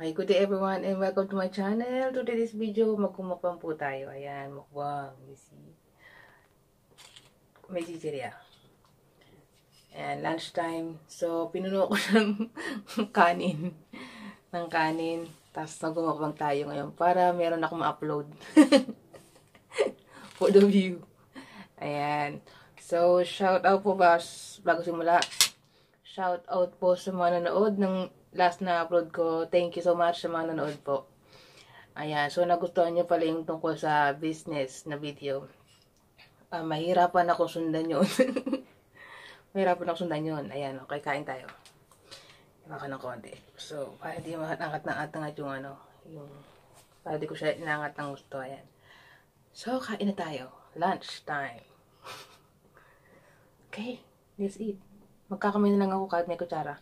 Okay, good day everyone and welcome to my channel. Today this video, magkumukbang po tayo. Ayan, mukbang. You see. May chichirya. Ayan, lunchtime. So, pinuno ko ng kanin. Ng kanin. Tapos nagkumukbang tayo ngayon para meron akong ma-upload. For the view. Ayan. So, shout out po ba bago simula. Shout out po sa mga nanood ng last na upload ko. Thank you so much sa mga nanood po. Ayan. So, nagustuhan nyo pala yung tungkol sa business na video. Mahirapan ako sundan yun. Mahirapan ako sundan yun. Ayan. Okay, kain tayo. Baka ng konti. So, para di angat yung para di ko siya inangat ng gusto. Ayan. So, kain na tayo. Lunch time. Okay. Let's eat. Magkakamay na lang ako kahit may kutsara.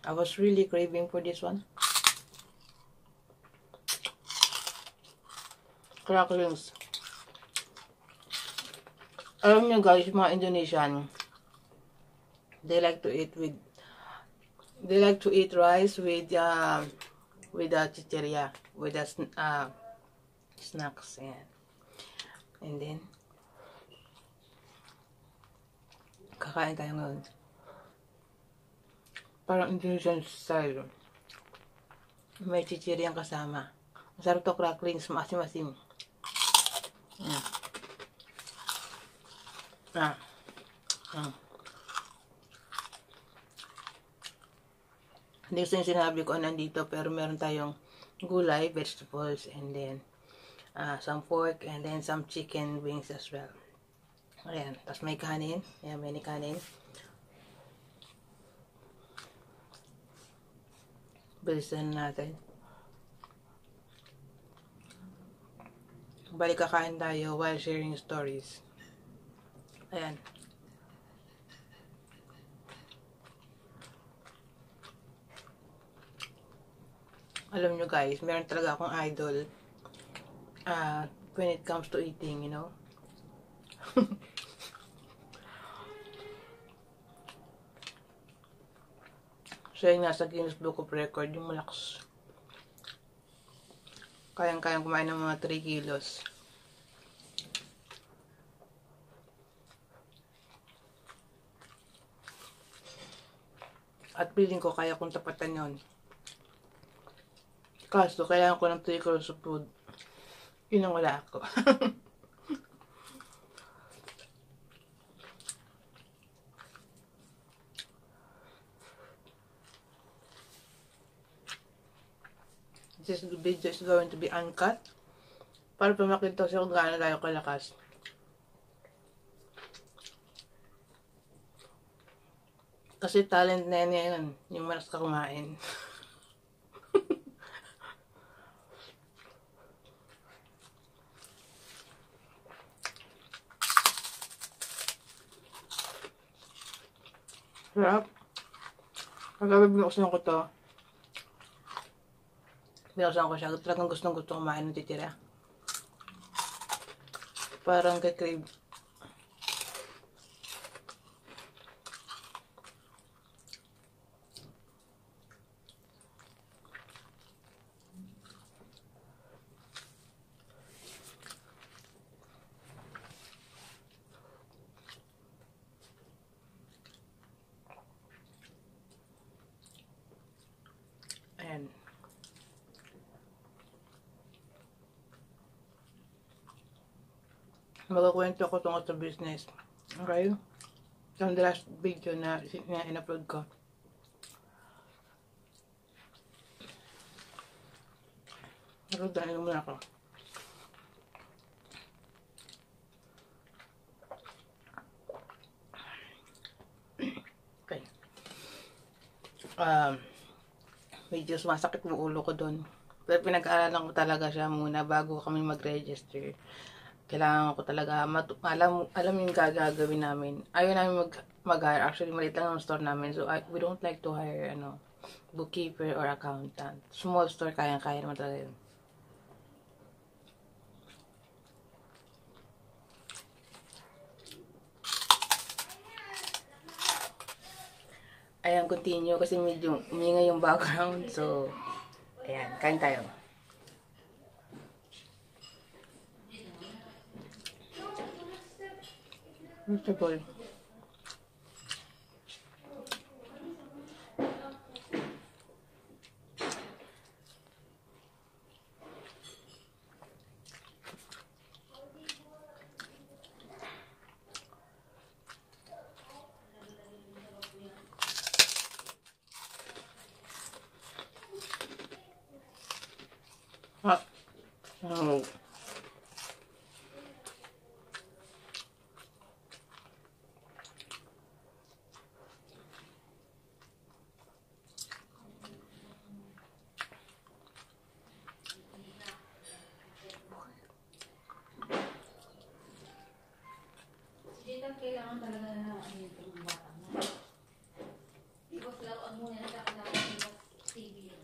I was really craving for this one. Cracklings. Alam nyo guys, mga Indonesian, they like to eat rice with chichirya, with the snacks. And then, kakain tayo ngayon. Parang Indonesian style. May chichiryang kasama. Masarap to, cracklings, maasim-asim. Hindi ko sinabi ko nandito, pero meron tayong gulay, vegetables, and then some pork, and then some chicken wings as well. Ayan, tapos may kanin. Ayan, may kanin. Bilisan natin. Balik kakain tayo while sharing stories. Ayan. Alam nyo guys, meron talaga akong idol when it comes to eating, you know. Siya yung nasa Guinness Book of Record, yung malakas. Kayang-kayang kumain ng mga 3 kilos. At feeling ko kaya kong tapatan yon. Kaso, kailangan ko ng 3 kilos of food. Yun ang wala ako. This video is going to be uncut para pamakita siya kung gaano tayo kalakas. Kasi talent na yan, yung malas ka kumain. Sarap. Pagkabay binuksan ko to. Binuksan ko siya. Talagang gustong kumain ng titira. Parang kay crave. Ayan. Magkakwento ko tungkol sa business. Okay? Yung the last video na in-upload ko. Narudahan muna ako. Okay. Medyo sumasakit yung ulo ko doon. Pero pinag-aaralan ko talaga siya muna bago kami mag-register. Kailangan ko talaga alam yung gagawin namin. Ayaw namin mag-hire. Actually, maliit lang ang store namin. So, we don't like to hire bookkeeper or accountant. Small store, kaya naman talaga yun. ayan, continue kasi medyo umingay yung background. So, ayan, kain tayo. Vegetable. Ah, oh. Dito kailangan talaga na itong bata mo. Iwas laruan muna sa kailangan iwas TV yun.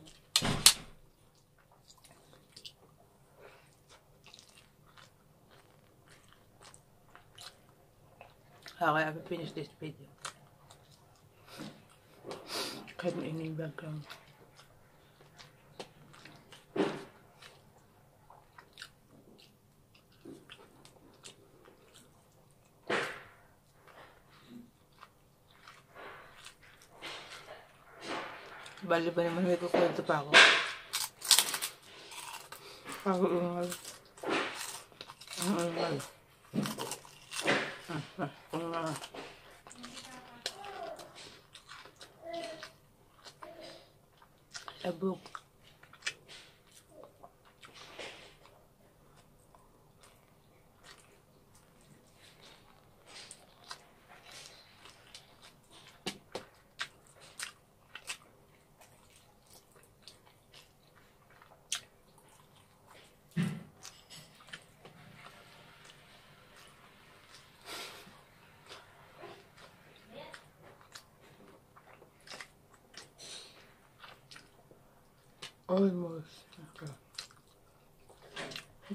Okay, I will finish this video. Kahit maining background. Bali ba naman may kukwento pa ako? Pag-uungal. Ang uungal. Abok. Almost. Okay.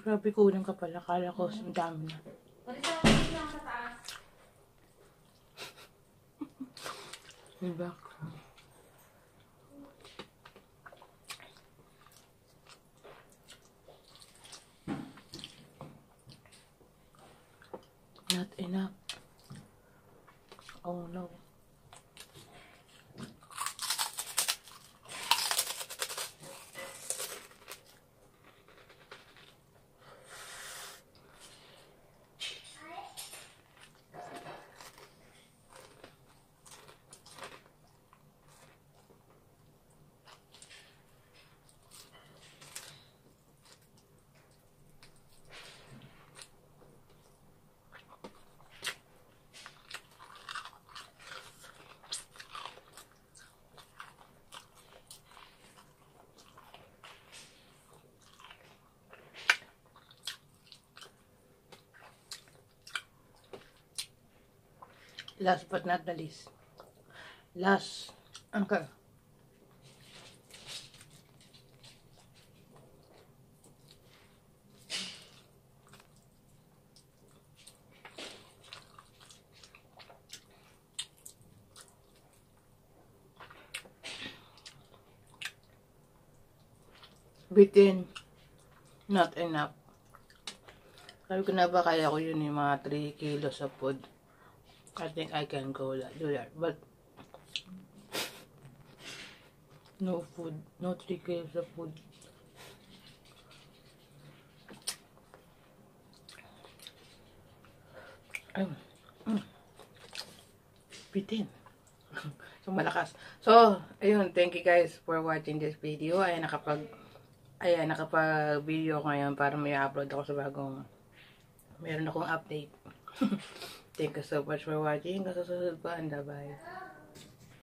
Grabe kulang ka pala. Kala ko ang dami na. Pwede sa akin lang sa taas. Diba? Not enough. Oh no. Last but not the least. Last. Okay. Bitin. Not enough. Sabi ko na ba kaya ko yun yung mga 3 kilos of food. I think I can go do that. But no food. No 3 kilos of food. Bitin. So, malakas. So, ayun. Thank you guys for watching this video. Ayan, nakapag-video ko ngayon para may upload ako sa bagong meron akong update. Thank you so much for watching. Sa susunod pa. Bye.